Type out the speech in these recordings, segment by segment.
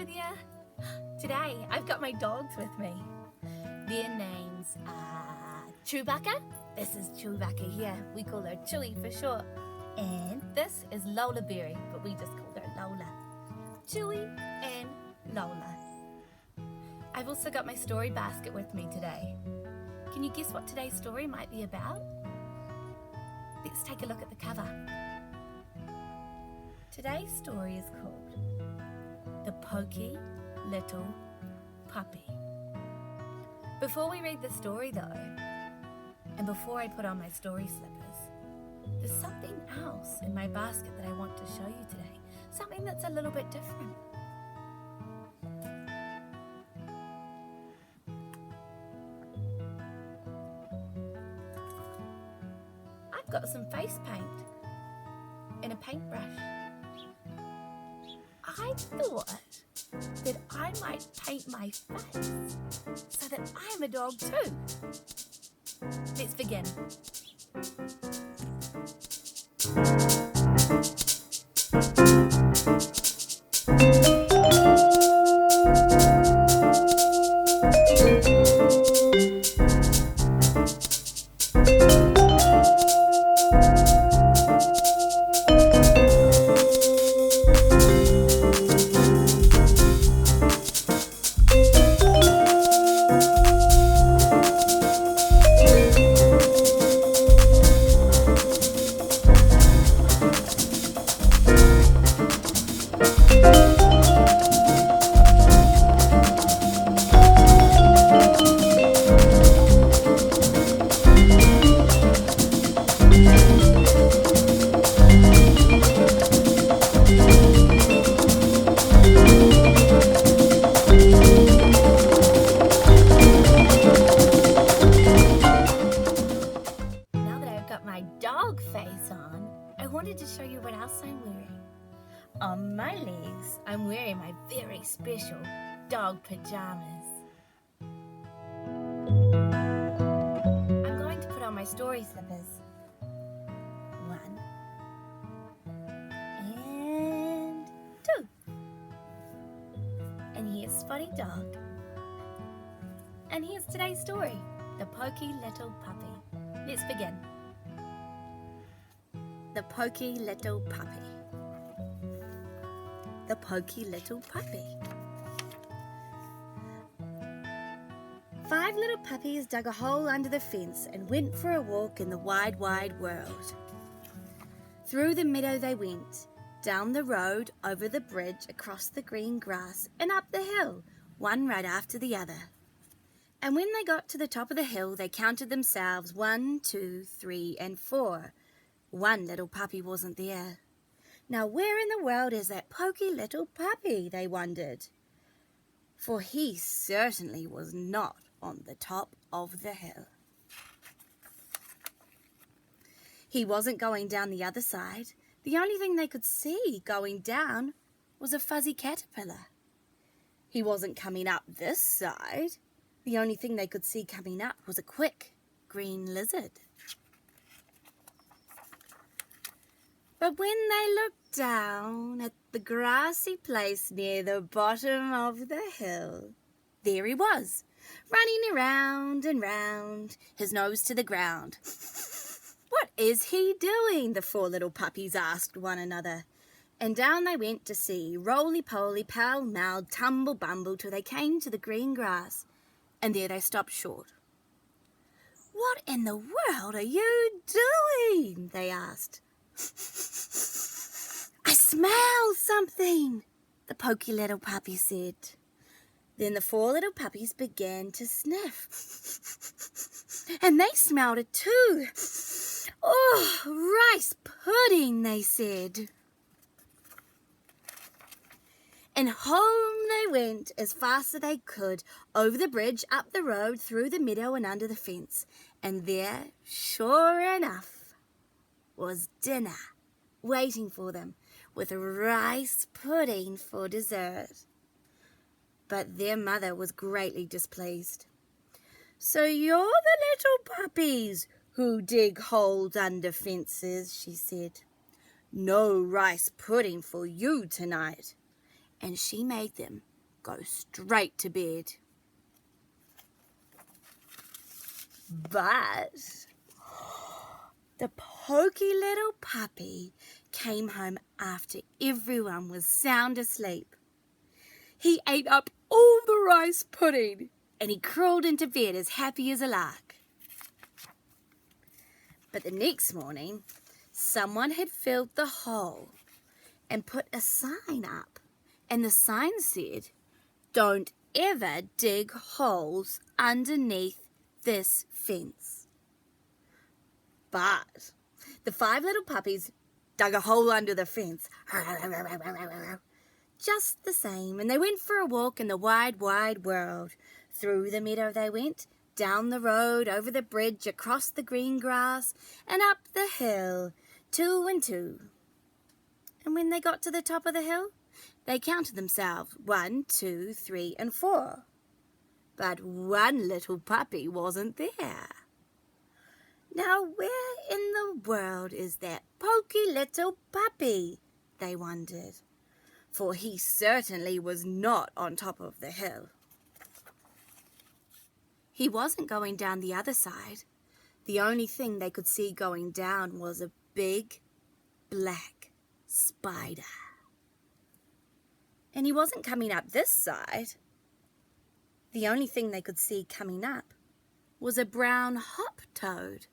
Hello there. Today I've got my dogs with me. Their names are Chewbacca. This is Chewbacca here. We call her Chewy for short. And this is Lola Berry, but we just call her Lola. Chewy and Lola. I've also got my story basket with me today. Can you guess what today's story might be about? Let's take a look at the cover. Today's story is called The Poky Little Puppy. Before we read the story though, and before I put on my story slippers, there's something else in my basket that I want to show you today. Something that's a little bit different. I've got some face paint and a paintbrush. I thought that I might paint my face so that I'm a dog too. Let's begin. Dog face on, I wanted to show you what else I'm wearing. On my legs, I'm wearing my very special dog pajamas. I'm going to put on my story slippers. 1 and 2. And here's Spotty Dog. And here's today's story, The Poky Little Puppy. Let's begin. The Poky Little Puppy. The Poky Little Puppy. 5 little puppies dug a hole under the fence and went for a walk in the wide, wide world. Through the meadow they went, down the road, over the bridge, across the green grass, and up the hill, one right after the other. And when they got to the top of the hill, they counted themselves 1, 2, 3, and 4. One little puppy wasn't there. Now where in the world is that poky little puppy, they wondered. For he certainly was not on the top of the hill. He wasn't going down the other side. The only thing they could see going down was a fuzzy caterpillar. He wasn't coming up this side. The only thing they could see coming up was a quick green lizard. But when they looked down at the grassy place near the bottom of the hill, there he was, running around and round, his nose to the ground. What is he doing? The 4 little puppies asked one another. And down they went to see, roly-poly, pell-mell, tumble-bumble, till they came to the green grass, and there they stopped short. What in the world are you doing? They asked. I smell something, the poky little puppy said. Then the 4 little puppies began to sniff. And they smelled it too. Oh, rice pudding, they said. And home they went as fast as they could, over the bridge, up the road, through the meadow and under the fence. And there, sure enough, was dinner waiting for them, with rice pudding for dessert. But their mother was greatly displeased. So you're the little puppies who dig holes under fences, she said. No rice pudding for you tonight. And she made them go straight to bed. But the poky little puppy came home after everyone was sound asleep. He ate up all the rice pudding and he crawled into bed as happy as a lark. But the next morning, someone had filled the hole and put a sign up. And the sign said, "Don't ever dig holes underneath this fence." But the 5 little puppies dug a hole under the fence. Just the same, and they went for a walk in the wide, wide world. Through the meadow they went, down the road, over the bridge, across the green grass, and up the hill, 2 and 2. And when they got to the top of the hill, they counted themselves 1, 2, 3, and 4. But one little puppy wasn't there. Now where in the world is that poky little puppy? They wondered, for he certainly was not on top of the hill. He wasn't going down the other side. The only thing they could see going down was a big black spider. And he wasn't coming up this side. The only thing they could see coming up was a brown hop toad.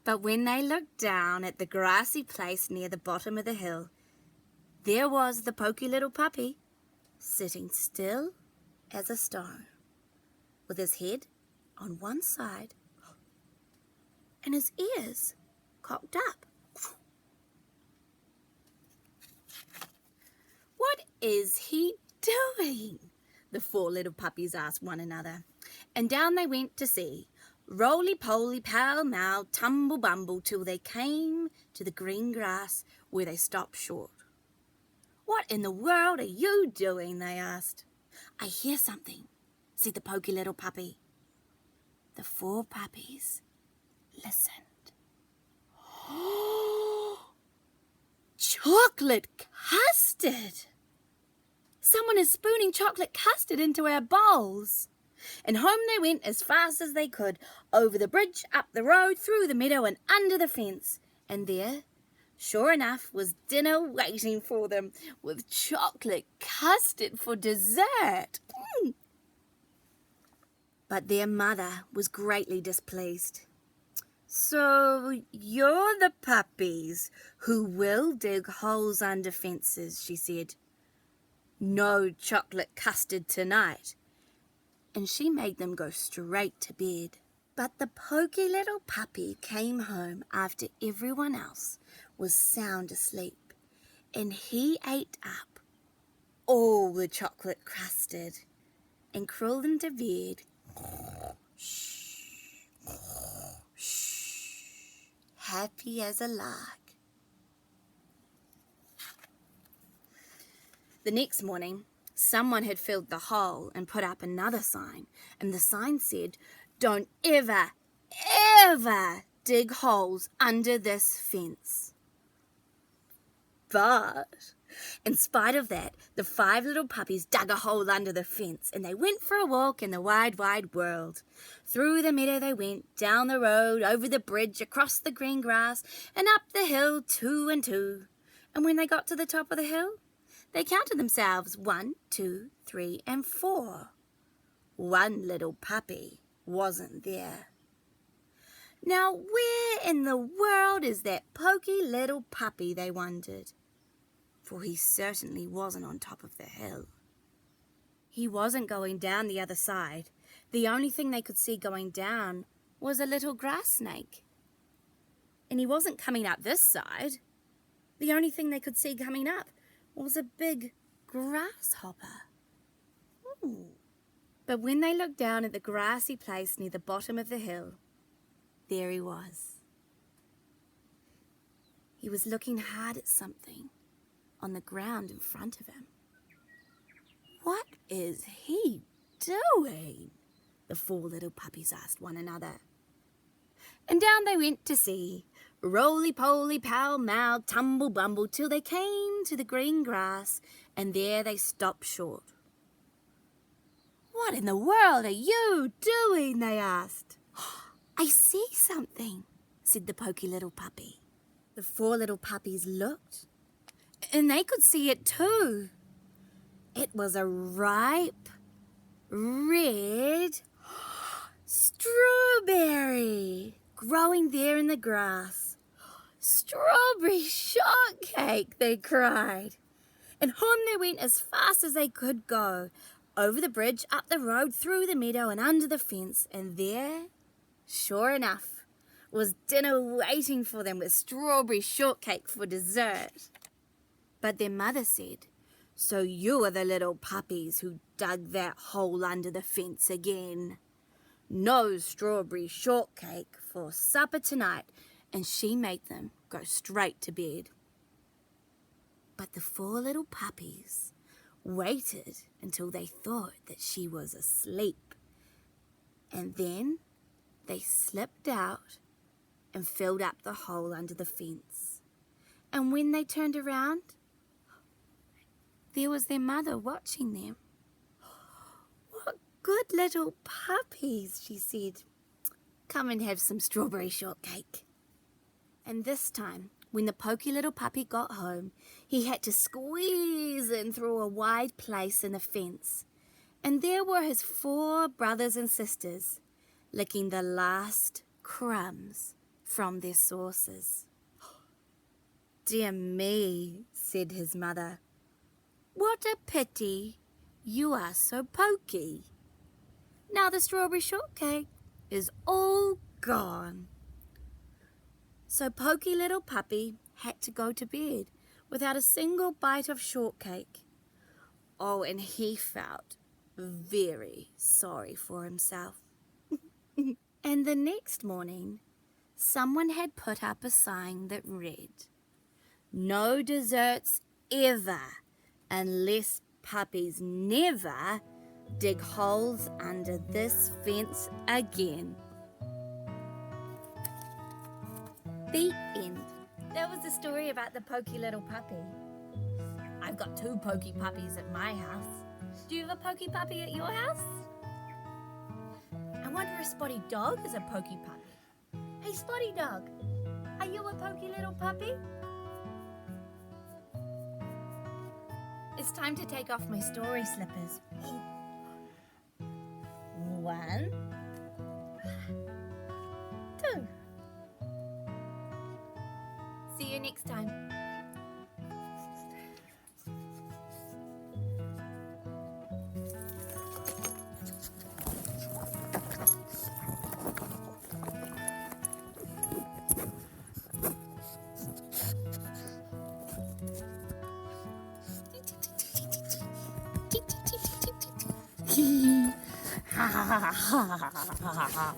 But when they looked down at the grassy place near the bottom of the hill, there was the poky little puppy, sitting still as a stone, with his head on one side and his ears cocked up. "What is he doing?" the 4 little puppies asked one another. And down they went to see. Roly-poly, pal-mal, tumble-bumble, till they came to the green grass where they stopped short. "What in the world are you doing?" they asked. "I hear something," said the poky little puppy. The 4 puppies listened. Chocolate custard! Someone is spooning chocolate custard into our bowls. And home they went as fast as they could, over the bridge, up the road, through the meadow and under the fence. And there, sure enough, was dinner waiting for them, with chocolate custard for dessert. But their mother was greatly displeased. "So you're the puppies who will dig holes under fences," she said. "No chocolate custard tonight." And she made them go straight to bed. But the poky little puppy came home after everyone else was sound asleep, and he ate up all the chocolate custard and crawled into bed, happy as a lark. The next morning, someone had filled the hole and put up another sign, and the sign said, "Don't ever, ever dig holes under this fence." But in spite of that, the 5 little puppies dug a hole under the fence, and they went for a walk in the wide, wide world. Through the meadow they went, down the road, over the bridge, across the green grass, and up the hill, 2 and 2. And when they got to the top of the hill, they counted themselves 1, 2, 3, and 4. One little puppy wasn't there. Now where in the world is that poky little puppy, they wondered, for he certainly wasn't on top of the hill. He wasn't going down the other side. The only thing they could see going down was a little grass snake. And he wasn't coming up this side. The only thing they could see coming up was a big grasshopper. But when they looked down at the grassy place near the bottom of the hill, there he was. He was looking hard at something on the ground in front of him. "What is he doing?" the 4 little puppies asked one another. And down they went to see. Roly-poly, pow-mow, tumble-bumble, till they came to the green grass, and there they stopped short. "What in the world are you doing?" they asked. "I see something," said the poky little puppy. The 4 little puppies looked, and they could see it too. It was a ripe, red strawberry growing there in the grass. "Strawberry shortcake," they cried. And home they went as fast as they could go, over the bridge, up the road, through the meadow and under the fence. And there, sure enough, was dinner waiting for them with strawberry shortcake for dessert. But their mother said, "So you are the little puppies who dug that hole under the fence again. No strawberry shortcake for supper tonight," and she made them go straight to bed. But the 4 little puppies waited until they thought that she was asleep, and then they slipped out and filled up the hole under the fence. And when they turned around, there was their mother watching them. "What good little puppies," she said. "Come and have some strawberry shortcake." And this time, when the poky little puppy got home, he had to squeeze in through a wide place in the fence. And there were his 4 brothers and sisters, licking the last crumbs from their saucers. "Dear me," said his mother. "What a pity you are so poky. Now the strawberry shortcake is all gone." So Poky little puppy had to go to bed without a single bite of shortcake. Oh, and he felt very sorry for himself. And the next morning, someone had put up a sign that read, "No desserts ever, unless puppies never dig holes under this fence again." The end. That was the story about the poky little puppy. I've got 2 poky puppies at my house. Do you have a poky puppy at your house? I wonder if Spotty Dog is a poky puppy. Hey, Spotty Dog, are you a poky little puppy? It's time to take off my story slippers. 1, 2. See you next time. Ha ha ha ha ha ha ha ha.